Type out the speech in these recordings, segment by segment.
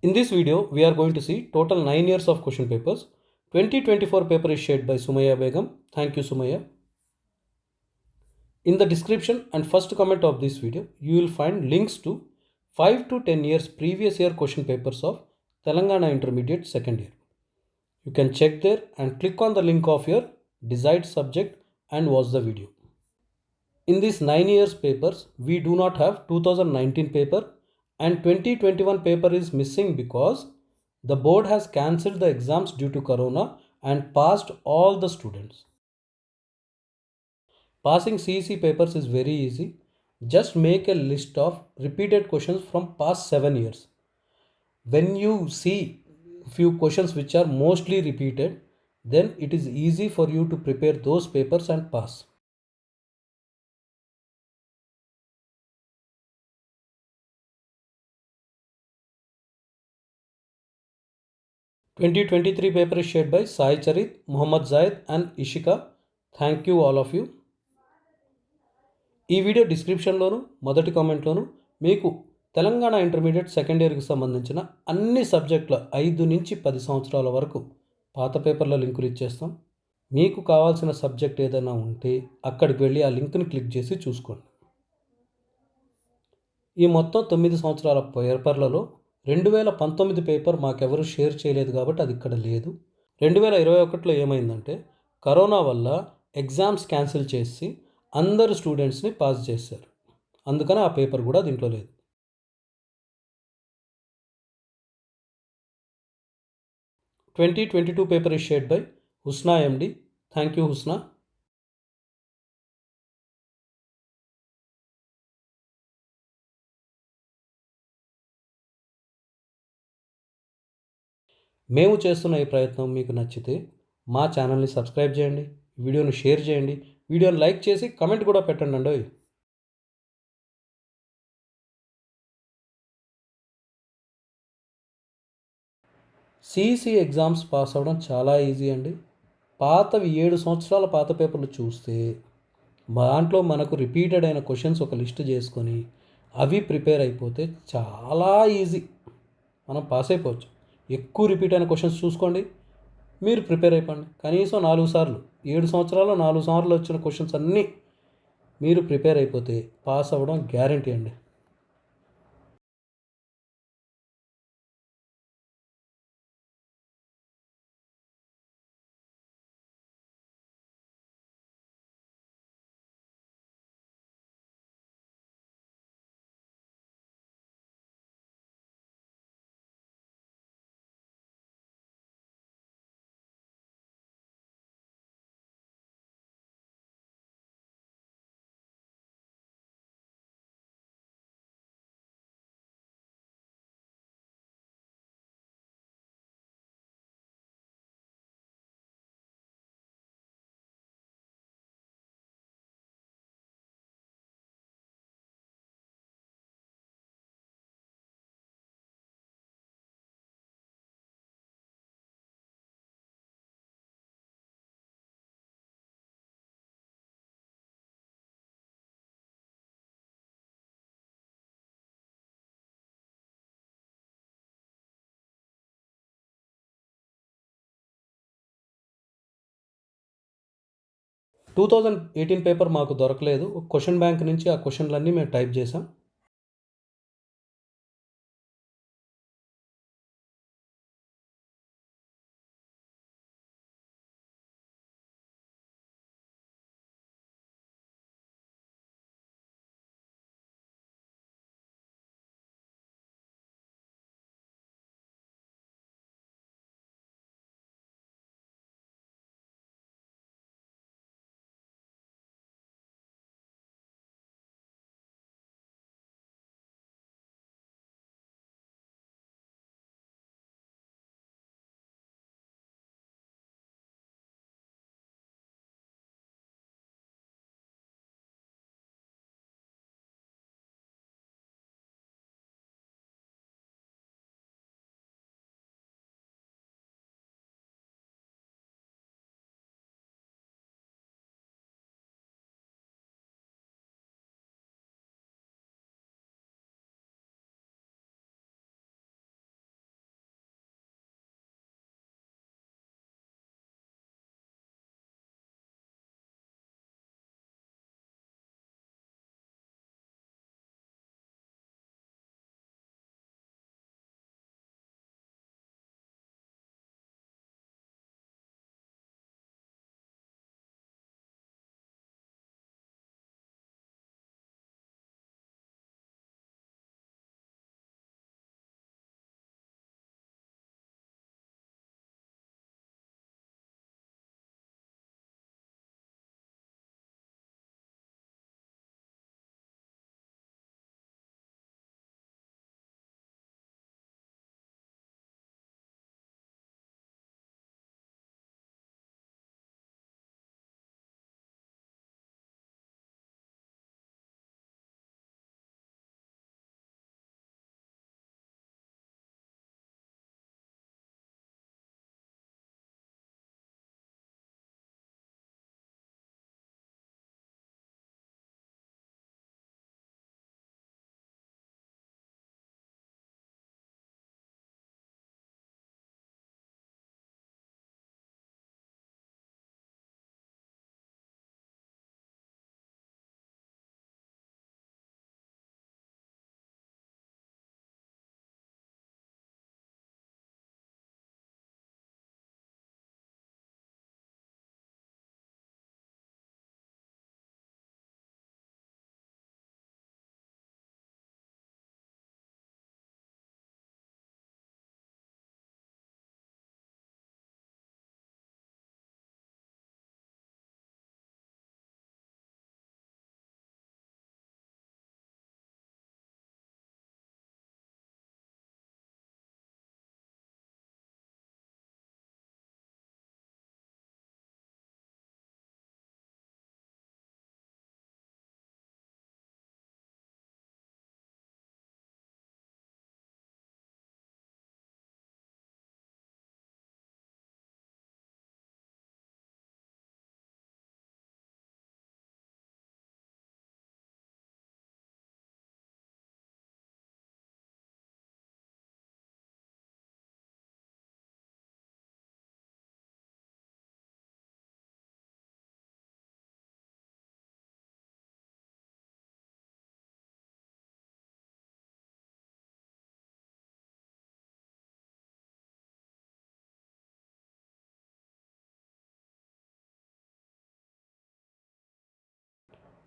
In this video, we are going to see total 9 years of question papers. 2024 paper is shared by Sumaya Begum. Thank you, Sumaya. In the description and first comment of this video, you will find links to 5 to 10 years previous year question papers of Telangana Intermediate second year. You can check there and click on the link of your desired subject and watch the video. In these 9 years papers, we do not have 2019 paper and 2021 paper is missing because the board has cancelled the exams due to corona and passed all the students. Passing CEC papers is very easy. Just make a list of repeated questions from past 7 years. When you see few questions which are mostly repeated, then it is easy for you to prepare those papers and pass. "2023 paper is shared by Sai Charit, Muhammad Zaid and Ishika. Thank you all of you. ఈ video డిస్క్రిప్షన్లోను మొదటి కామెంట్లోను మీకు Telangana intermediate second ఇయర్కి సంబంధించిన అన్ని సబ్జెక్టుల 5 నుంచి 10 సంవత్సరాల వరకు పాత పేపర్ల లింకులు ఇచ్చేస్తాం. మీకు కావాల్సిన సబ్జెక్ట్ ఏదైనా ఉంటే అక్కడికి వెళ్ళి ఆ లింక్ని క్లిక్ చేసి చూసుకోండి. ఈ మొత్తం 9 సంవత్సరాల పేపర్లలో 2019 పేపర్ మాకెవరు షేర్ చేయలేదు కాబట్టి అది ఇక్కడ లేదు. 2021లో ఏమైందంటే కరోనా వల్ల ఎగ్జామ్స్ క్యాన్సిల్ చేసి అందరు స్టూడెంట్స్ని పాస్ చేశారు. అందుకని ఆ పేపర్ కూడా దీంట్లో లేదు. 2022 paper is shared by Husna MD. Thank you Husna. మేము చేస్తున్న ఈ ప్రయత్నం మీకు నచ్చితే మా ఛానల్ని సబ్స్క్రైబ్ చేయండి, వీడియోని షేర్ చేయండి, వీడియోని లైక్ చేసి కమెంట్ కూడా పెట్టండి అండి. సిఈసి ఎగ్జామ్స్ పాస్ అవ్వడం చాలా ఈజీ అండి. పాతవి 7 సంవత్సరాల పాత పేపర్లు చూస్తే దాంట్లో మనకు రిపీటెడ్ అయిన క్వశ్చన్స్ ఒక లిస్ట్ చేసుకొని అవి ప్రిపేర్ అయిపోతే చాలా ఈజీ, మనం పాస్ అయిపోవచ్చు. ఎక్కువ రిపీట్ అయిన క్వశ్చన్స్ చూసుకోండి, మీరు ప్రిపేర్ అయిపోండి. కనీసం 4 సార్లు 7 సంవత్సరాల్లో 4 సార్లు వచ్చిన క్వశ్చన్స్ అన్నీ మీరు ప్రిపేర్ అయిపోతే పాస్ అవ్వడం గ్యారంటీ అండి. టూ 2018 పేపర్ మాకు దొరకలేదు. క్వశ్చన్ బ్యాంక్ నుంచి ఆ క్వశ్చన్లన్నీ మేము టైప్ చేసాం.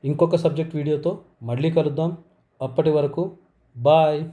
ఇంకొక సబ్జెక్ట్ వీడియోతో మళ్ళీ కలుద్దాం. అప్పటి వరకు బాయ్.